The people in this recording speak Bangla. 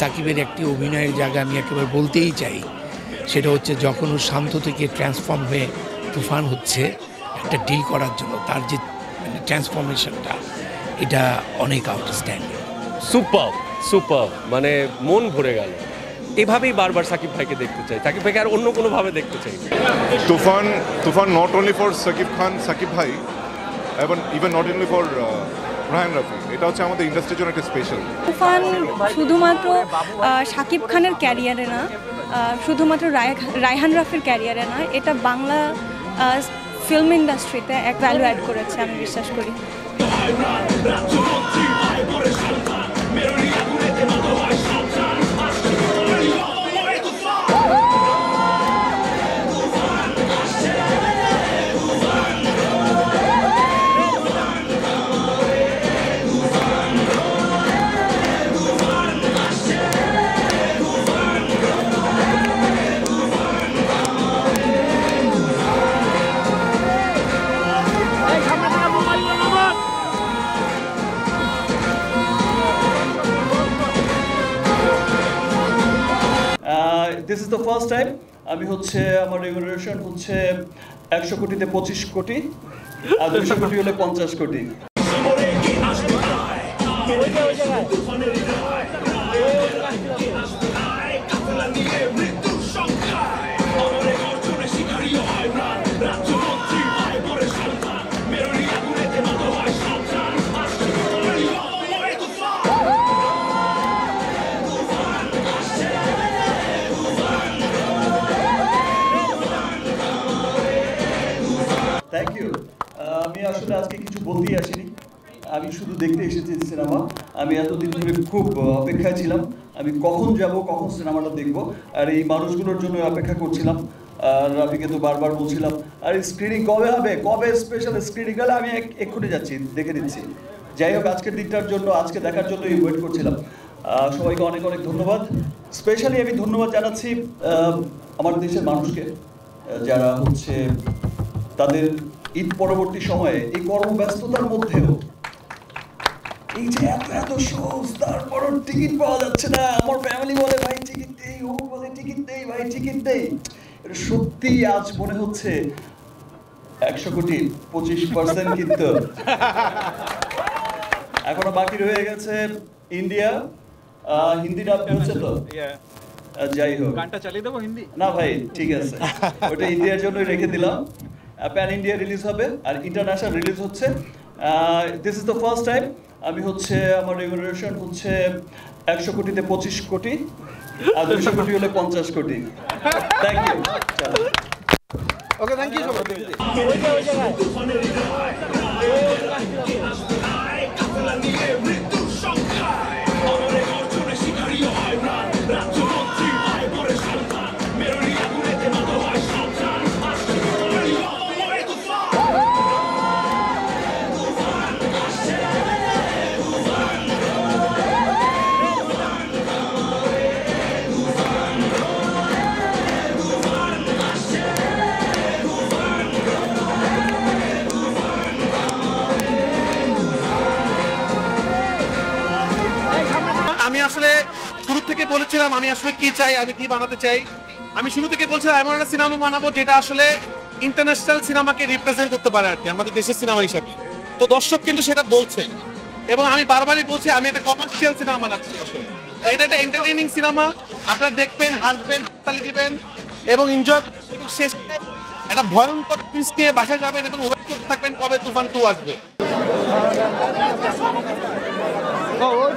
সাকিবের একটি অভিনয়ের জায়গা আমি একেবারে বলতেই চাই, সেটা হচ্ছে যখন ও শান্ত থেকে ট্রান্সফর্ম হয়ে তুফান হচ্ছে একটা ডিল করার জন্য, তার যে ট্রান্সফরমেশনটা এটা অনেক আউটস্ট্যান্ডিং। সুপার সুপার, মানে মন ভরে গেল। এভাবেই বারবার সাকিব ভাইকে দেখতে চাই, সাকিব ভাইকে আর অন্য কোনোভাবে দেখতে চাই। তুফান not only for Shakib Khan, Shakib ভাই, এবং even not only for Raihan Rafi, এটা হচ্ছে আমাদের ইন্ডাস্ট্রির জন্য একটা স্পেশাল। তুফান শুধুমাত্র শাকিব খানের ক্যারিয়ারে না, শুধুমাত্র রায়হান রাফির ক্যারিয়ারে না, এটা বাংলা ফিল্ম ইন্ডাস্ট্রিতে এক ভ্যালু অ্যাড করেছে আমি বিশ্বাস করি। This is the first time আমি হচ্ছে আমার রেমুনারেশন হচ্ছে 100 কোটিতে 25 কোটি আর 200 কোটি হলে 50 কোটি। Thank you. আমি আসলে আজকে কিছু বলতেই আসিনি, আমি শুধু দেখতে এসেছি সিনেমা। আমি এতদিন ধরে খুব অপেক্ষায় ছিলাম, আমি কখন যাব, কখন সিনেমাটা দেখব, আর এই মানুষগুলোর জন্য অপেক্ষা করছিলাম। আর রাফিকে তো বারবার বলছিলাম, আর স্ক্রিনিং কবে হবে, কবে স্পেশাল স্ক্রিনিং হলে আমি এক্ষুনি যাচ্ছি, দেখে দিচ্ছি। যাই হোক, আজকের দিনটার জন্য, আজকে দেখার জন্যই ওয়েট করছিলাম। সবাইকে অনেক অনেক ধন্যবাদ। স্পেশালি আমি ধন্যবাদ জানাচ্ছি আমার দেশের মানুষকে, যারা হচ্ছে তাদের ঈদ পরবর্তী সময়ে এই কর্মব্যস্ততার মধ্যেও এই যে এত শোজ, তারপরও টিকিট পাওয়া যাচ্ছে না। আমার ফ্যামিলি বলে ভাই টিকিট দেই, ও বলে টিকিট দেই, ভাই টিকিট দেই। এটা সত্যি আজ মনে হচ্ছে 100 কোটি 25% কিন্তু এখনো বাকি রয়ে গেছে ইন্ডিয়া। হিন্দিটা আপনি হচ্ছে তো, যাই হোক গানটা চালিয়ে দেবো হিন্দি না ভাই, ঠিক আছে, ওটা ইন্ডিয়ার জন্যই রেখে দিলাম। প্যান ইন্ডিয়া রিলিজ হবে আর ইন্টারন্যাশনাল রিলিজ হচ্ছে। This is the first time আমি হচ্ছে আমার রেমুনারেশন হচ্ছে 100 কোটিতে 25 কোটি আর 200 কোটি হলে 50 crore. Thank you. Okay, thank you সবাই। আমি আসলে শুরু থেকে বলেছিলাম আমি আসলে কি চাই, আমি কি বানাতে চাই। আমি শুরু থেকে বলছিলাম এমন একটা সিনেমা বানাবো যেটা আসলে ইন্টারন্যাশনাল সিনেমাকে রিপ্রেজেন্ট করতে পারে আর কি, আমাদের দেশের সিনেমা হিসাবে। তো দর্শক কিন্তু সেটা বলছে, এবং আমি বারবারই বলছি আমি একটা কমার্শিয়াল সিনেমা বানাচ্ছি। এটা একটা এন্টারটেইনিং সিনেমা, আপনারা দেখবেন, হাসবেন, তালি দিবেন এবং এনজয় এবং শেষ একটা ভয়ঙ্কর টুইস্ট নিয়ে বাসায় যাবেন এবং ওয়েট করতে থাকবেন কবে তুফান 2 আসবে। Oh,